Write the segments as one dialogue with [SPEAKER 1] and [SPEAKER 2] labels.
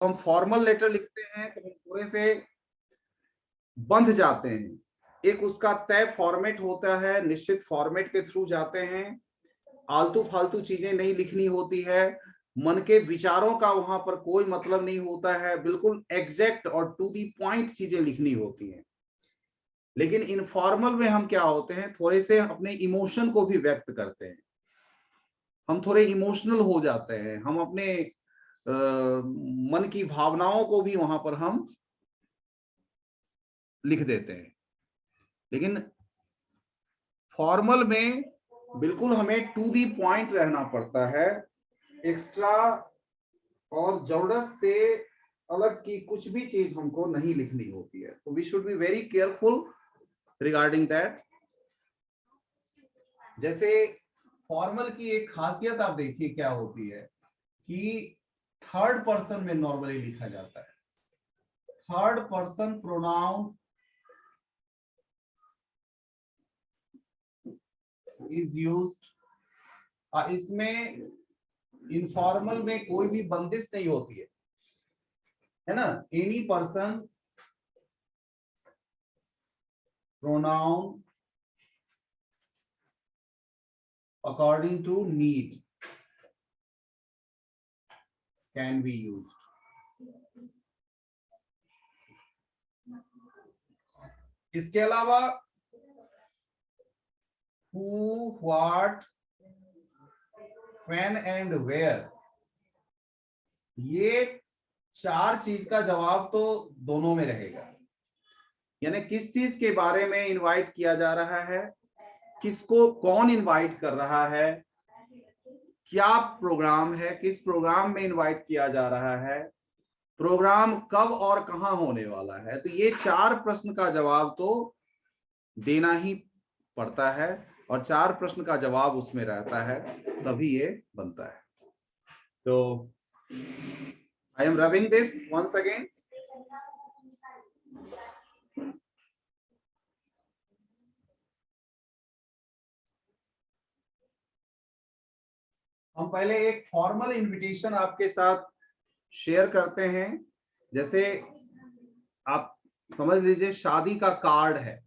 [SPEAKER 1] हम formal letter लिखते हैं तो हम पूरे से बंध जाते हैं, एक उसका तय फॉर्मेट होता है, निश्चित फॉर्मेट के थ्रू जाते हैं, आलतू फालतू चीजें नहीं लिखनी होती है, मन के विचारों का वहां पर कोई मतलब नहीं होता है, बिल्कुल एग्जैक्ट और टू दी पॉइंट चीजें लिखनी होती हैं। लेकिन इनफॉर्मल में हम क्या होते हैं, थोड़े से अपने इमोशन को भी व्यक्त करते हैं, हम थोड़े इमोशनल हो जाते हैं, हम अपने मन की भावनाओं को भी वहां पर हम लिख देते हैं। लेकिन फॉर्मल में बिल्कुल हमें टू दी पॉइंट रहना पड़ता है, एक्स्ट्रा और जरूरत से अलग की कुछ भी चीज हमको नहीं लिखनी होती है। तो we should be very careful regarding that. जैसे फॉर्मल की एक खासियत आप देखिए क्या होती है कि थर्ड पर्सन में नॉर्मली लिखा जाता है, third person pronoun is used. इसमें इनफॉर्मल में कोई भी बंदिश नहीं होती है ना, any person pronoun according to need can be used. इसके अलावा who, what, when and where, ये चार चीज का जवाब तो दोनों में रहेगा। यानी किस चीज के बारे में इनवाइट किया जा रहा है, किसको कौन इनवाइट कर रहा है, क्या प्रोग्राम है, किस प्रोग्राम में इनवाइट किया जा रहा है, प्रोग्राम कब और कहां होने वाला है। तो ये चार प्रश्न का जवाब तो देना ही पड़ता है, और चार प्रश्न का जवाब उसमें रहता है, तभी ये बनता है। तो I am rubbing this once again. हम पहले एक फॉर्मल इनविटेशन आपके साथ शेयर करते हैं। जैसे आप समझ लीजिए शादी का कार्ड है,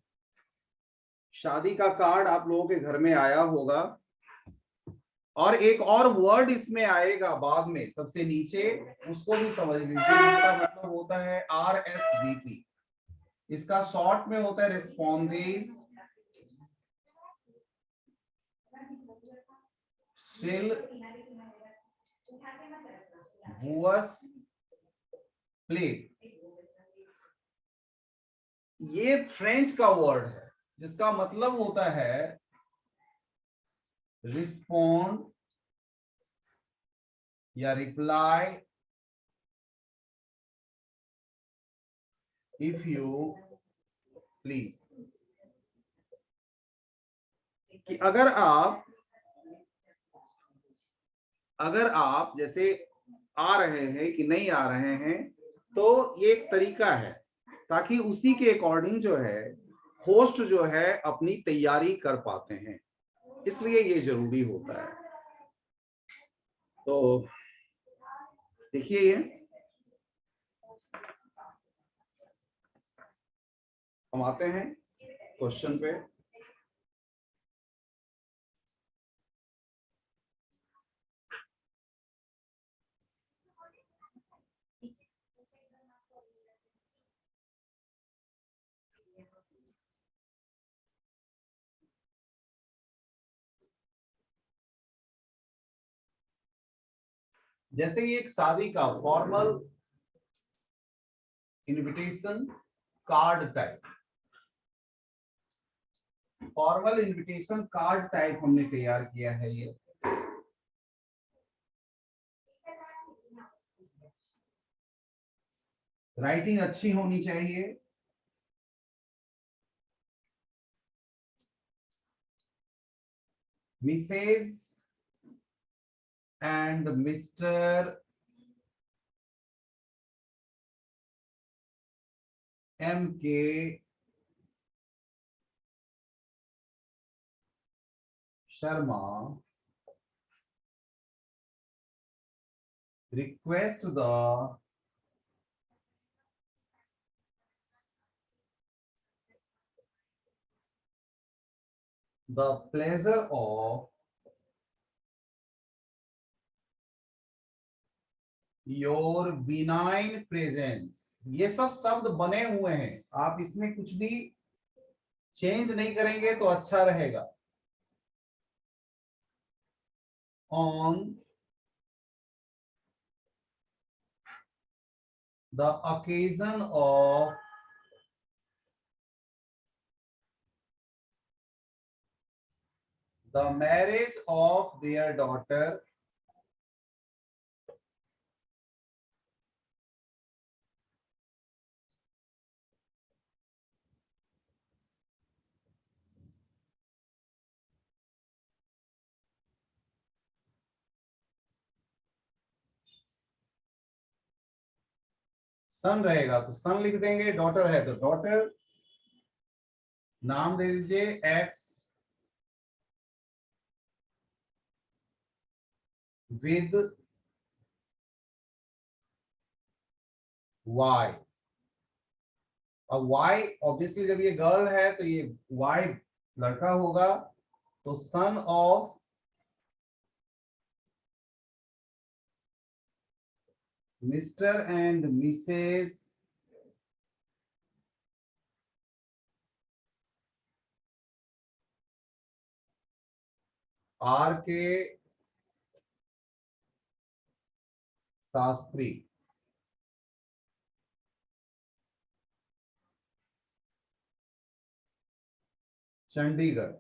[SPEAKER 1] शादी का कार्ड आप लोगों के घर में आया होगा, और एक और वर्ड इसमें आएगा बाद में सबसे नीचे, उसको भी समझ लीजिए, इसका मतलब होता है RSVP। इसका शॉर्ट में होता है रिस्पॉन्डेज शिल वुअस प्ले। ये फ्रेंच का वर्ड है जिसका मतलब होता है रिस्पॉन्ड या रिप्लाई इफ यू प्लीज। कि अगर आप जैसे आ रहे हैं कि नहीं आ रहे हैं, तो ये एक तरीका है ताकि उसी के अकॉर्डिंग जो है होस्ट जो है अपनी तैयारी कर पाते हैं, इसलिए ये जरूरी होता है। तो देखिए ये हम आते हैं क्वेश्चन पे। जैसे ये एक शादी का formal invitation card type, formal invitation card type हमने तैयार किया है। ये राइटिंग अच्छी होनी चाहिए, Mrs and mister MK Sharma request the the pleasure of your benign presence. ये सब शब्द बने हुए हैं, आप इसमें कुछ भी चेंज नहीं करेंगे तो अच्छा रहेगा। On the occasion of the marriage of their daughter, सन रहेगा तो सन लिख देंगे, डॉटर है तो डॉटर, नाम दे दीजिए एक्स विद वाई। अब वाई ऑब्वियसली जब ये गर्ल है तो ये वाई लड़का होगा, तो son of Mr and Mrs R K Shastri, Chandigarh.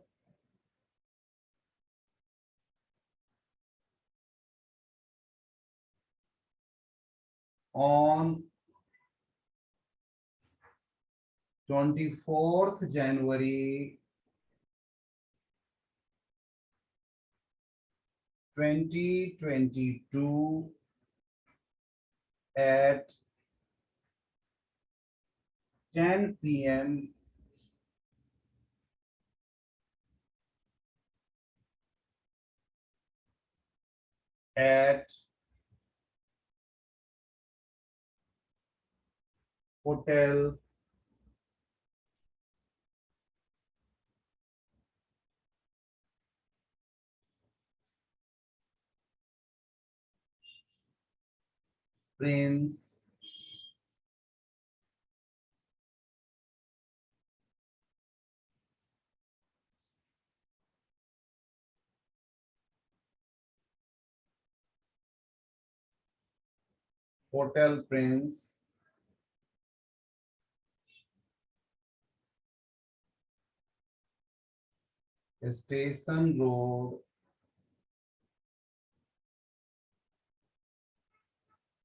[SPEAKER 1] On 24th January 2022 at 10 p.m. at Hotel Prince Hotel Prince Station Road,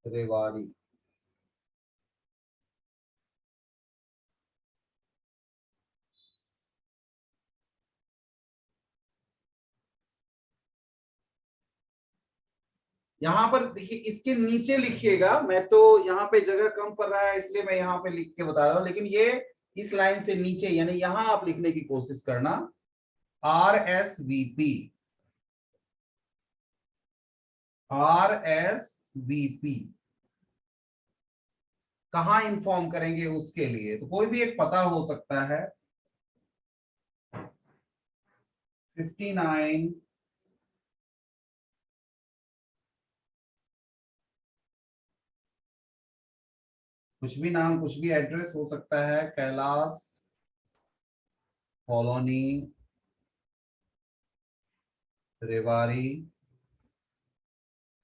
[SPEAKER 1] Rewari. यहाँ पर देखिए, इसके नीचे लिखिएगा, मैं तो यहाँ पे जगह कम पड़ रहा है इसलिए मैं यहाँ पे लिख के बता रहा हूँ, लेकिन ये इस लाइन से नीचे यानी यहाँ आप लिखने की कोशिश करना, RSVP, RSVP कहाँ इन्फॉर्म करेंगे उसके लिए, तो कोई भी एक पता हो सकता है, 59 कुछ भी नाम, कुछ भी एड्रेस हो सकता है, Kailash colony, Rewari.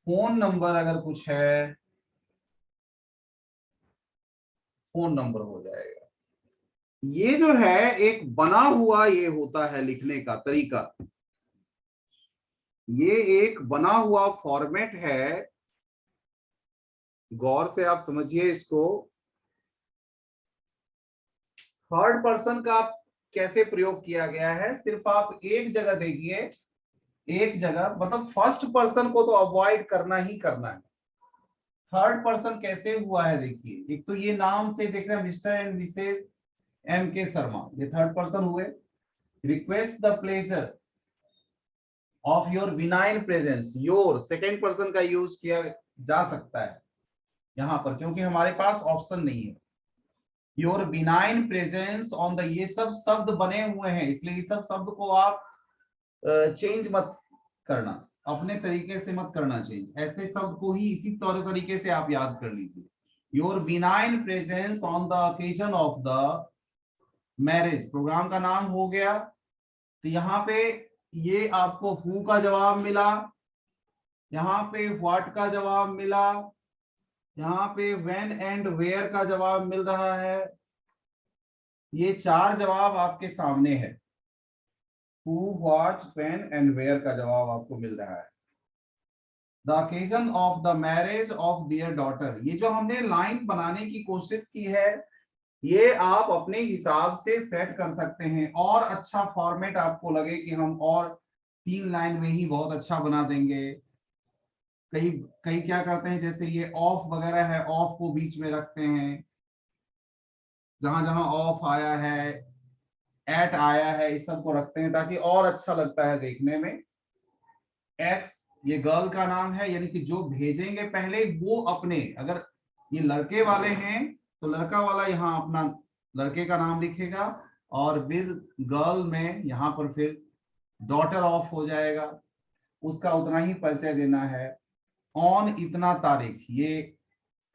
[SPEAKER 1] Phone number अगर कुछ है, फोन नंबर हो जाएगा। ये जो है एक बना हुआ ये होता है लिखने का तरीका, ये एक बना हुआ फॉर्मेट है, गौर से आप समझिए इसको। थर्ड पर्सन का कैसे प्रयोग किया गया है, सिर्फ आप एक जगह देखिए, एक जगह, मतलब फर्स्ट पर्सन को तो अवॉइड करना ही करना है। थर्ड पर्सन कैसे हुआ है देखिए, एक तो ये नाम से देख रहे हैं mister and Mrs M.K. Sharma, ये थर्ड पर्सन हुए। Request the pleasure of your benign presence, your second person का यूज किया जा सकता है यहां पर, क्योंकि हमारे पास ऑप्शन नहीं है। Your benign presence on the, ये सब शब्द बने हुए हैं इसलिए ये सब शब्द को आप चेंज मत करना, अपने तरीके से मत करना चेंज, ऐसे शब्द को ही इसी तरीके से आप याद कर लीजिए। Your benign presence on the occasion of the marriage, program का नाम हो गया। तो यहाँ पे ये आपको हु का जवाब मिला, यहाँ पे व्हाट का जवाब मिला, यहाँ पे व्हेन एंड वेयर का जवाब मिल रहा है। ये 4 जवाब आपके सामने है, who, what, when and where का जवाब आपको मिल रहा है। The occasion of the marriage of their daughter, ये जो हमने लाइन बनाने की कोशिश की है, ये आप अपने हिसाब से सेट कर सकते हैं। और अच्छा फॉर्मेट आपको लगे कि हम और 3 लाइन में ही बहुत अच्छा बना देंगे, कई कई क्या करते हैं, जैसे ये ऑफ वगैरह है, ऑफ को बीच में रखते हैं, जहां जहां ऑफ आया है, एट आया है, इस सब को रखते हैं ताकि और अच्छा लगता है देखने में। एक्स ये गर्ल का नाम है, यानी कि जो भेजेंगे पहले वो अपने, अगर ये लड़के वाले हैं तो लड़का वाला यहाँ अपना लड़के का नाम लिखेगा, और विद गर्ल में यहाँ पर फिर डॉटर ऑफ हो जाएगा, उसका उतना ही परिचय देना है। ऑन इतना तारीख, ये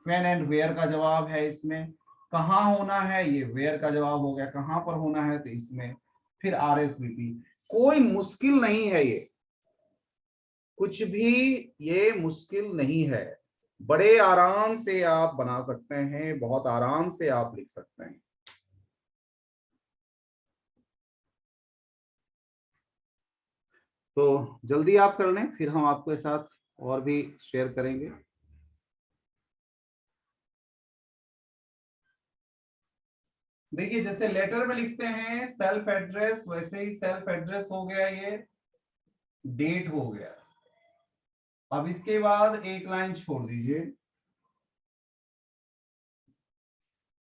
[SPEAKER 1] व्हेन एंड वेयर का जवाब है इसमें। कहाँ होना है, ये वेयर का जवाब हो गया, कहाँ पर होना है तो इसमें। फिर आरएसवीपी, कोई मुश्किल नहीं है, ये कुछ भी ये मुश्किल नहीं है, बड़े आराम से आप बना सकते हैं, बहुत आराम से आप लिख सकते हैं। तो जल्दी आप कर लें, फिर हम आपके साथ और भी शेयर करेंगे। देखिए जैसे लेटर में लिखते हैं सेल्फ एड्रेस, वैसे ही सेल्फ एड्रेस हो गया, ये डेट हो गया। अब इसके बाद एक लाइन छोड़ दीजिए,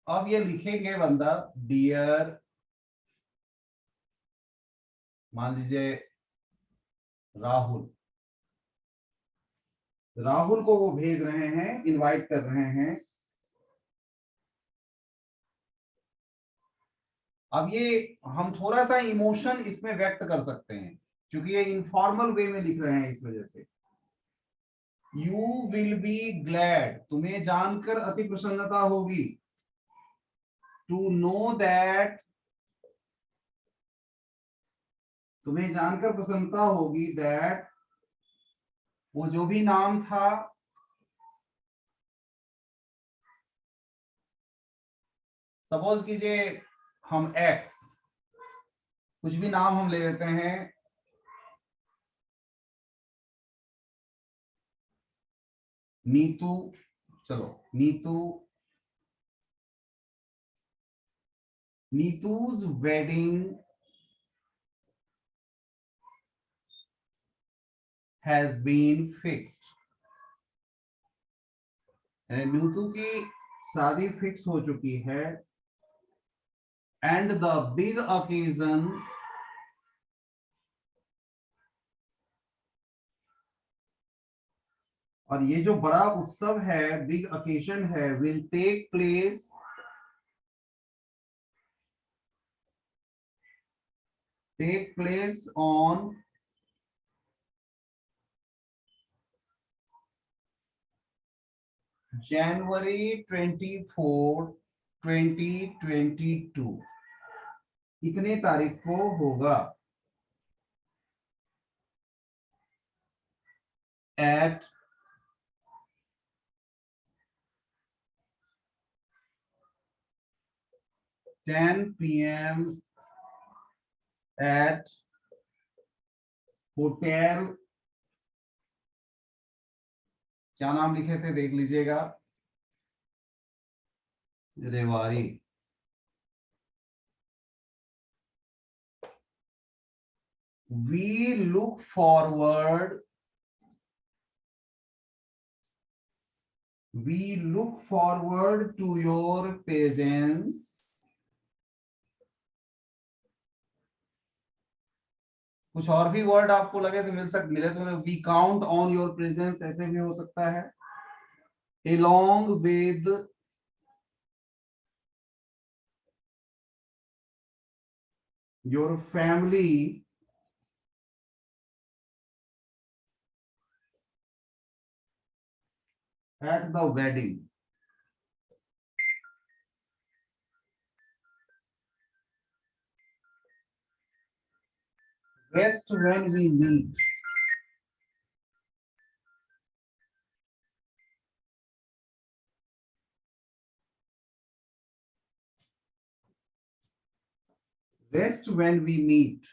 [SPEAKER 1] अब ये लिखेंगे बंदा डियर, मान लीजिए राहुल, राहुल को वो भेज रहे हैं, इनवाइट कर रहे हैं। अब ये हम थोड़ा सा इमोशन इसमें व्यक्त कर सकते हैं, क्योंकि ये इनफॉर्मल वे में लिख रहे हैं, इस वजह से। यू विल बी ग्लैड, तुम्हें जानकर अति प्रसन्नता होगी। टू नो दैट, तुम्हें जानकर प्रसन्नता होगी। दैट, वो जो भी नाम था, सपोज कीजिए हम एक्स, कुछ भी नाम हम ले लेते हैं, नीतू, चलो Neetu, Neetu's wedding has been fixed, Neetu की शादी फिक्स हो चुकी है। एंड द बिग ओकेजन, और ये जो बड़ा उत्सव है, बिग ओकेजन है, will take place, take place on January 24, 2022, इतने तारीख को होगा। एट 10 PM एट होटल, क्या नाम लिखे थे देख लीजिएगा, Rewari. We look forward, we look forward to your presence, कुछ और भी वर्ड आपको लगे तो मिले तो we count on your presence, ऐसे भी हो सकता है। along with your family at the wedding. Best when we meet. Best when we meet.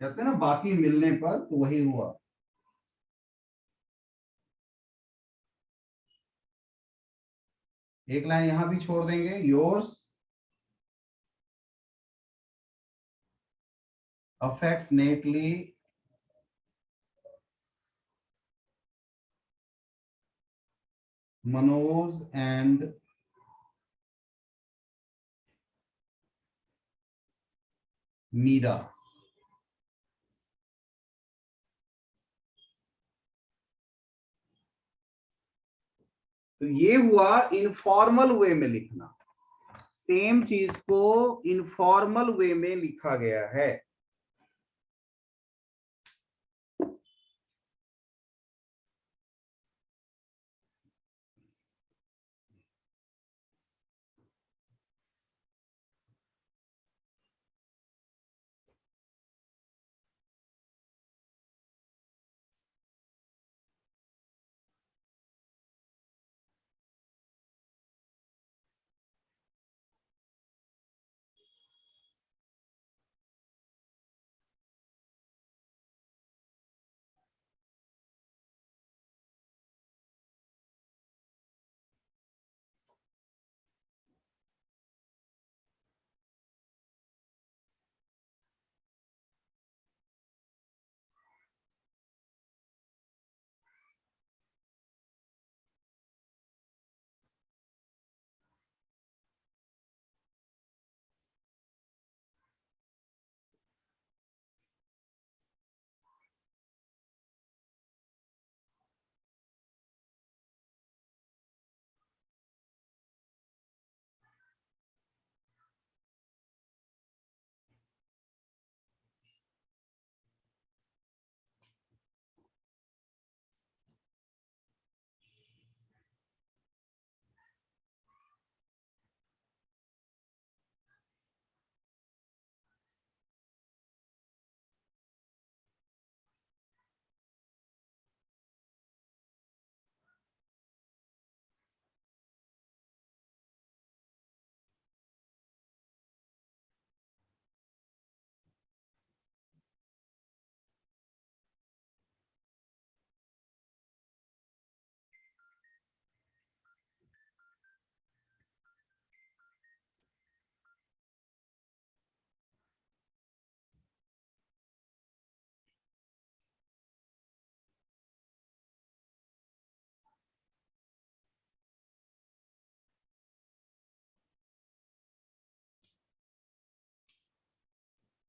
[SPEAKER 1] कहते हैं ना बाकी मिलने पर, तो वही हुआ। एक लाइन यहां भी छोड़ देंगे, yours affectionately Manoj and Meera. तो ये हुआ इनफॉर्मल वे में लिखना। सेम चीज को इनफॉर्मल वे में लिखा गया है।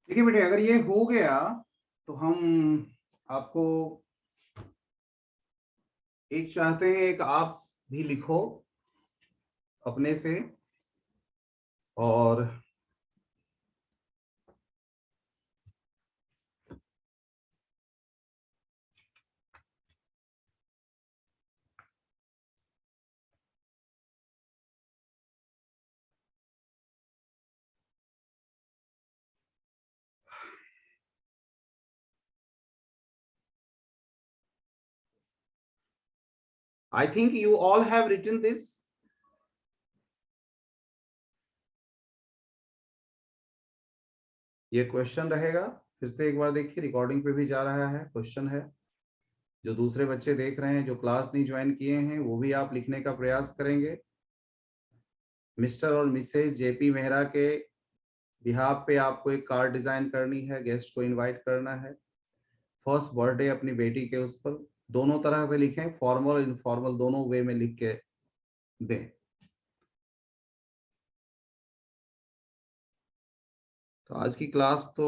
[SPEAKER 1] देखिए बेटे, अगर ये हो गया तो हम आपको एक चाहते हैं, एक आप भी लिखो अपने से, और I think you all have written this. ये क्वेश्चन रहेगा, फिर से एक बार देखिए, रिकॉर्डिंग पे भी जा रहा है, क्वेश्चन है। जो दूसरे बच्चे देख रहे हैं, जो क्लास नहीं ज्वाइन किए हैं, वो भी आप लिखने का प्रयास करेंगे। मिस्टर और मिसेज जेपी मेहरा के बिहाफ पे आपको एक कार्ड डिजाइन करनी है, गेस्ट को इनवाइट करना है, फर्स्ट बर्थडे अपनी बेटी के उस पर। दोनों तरह से लिखें, फॉर्मल और इनफॉर्मल दोनों वे में लिख के दें। तो आज की क्लास तो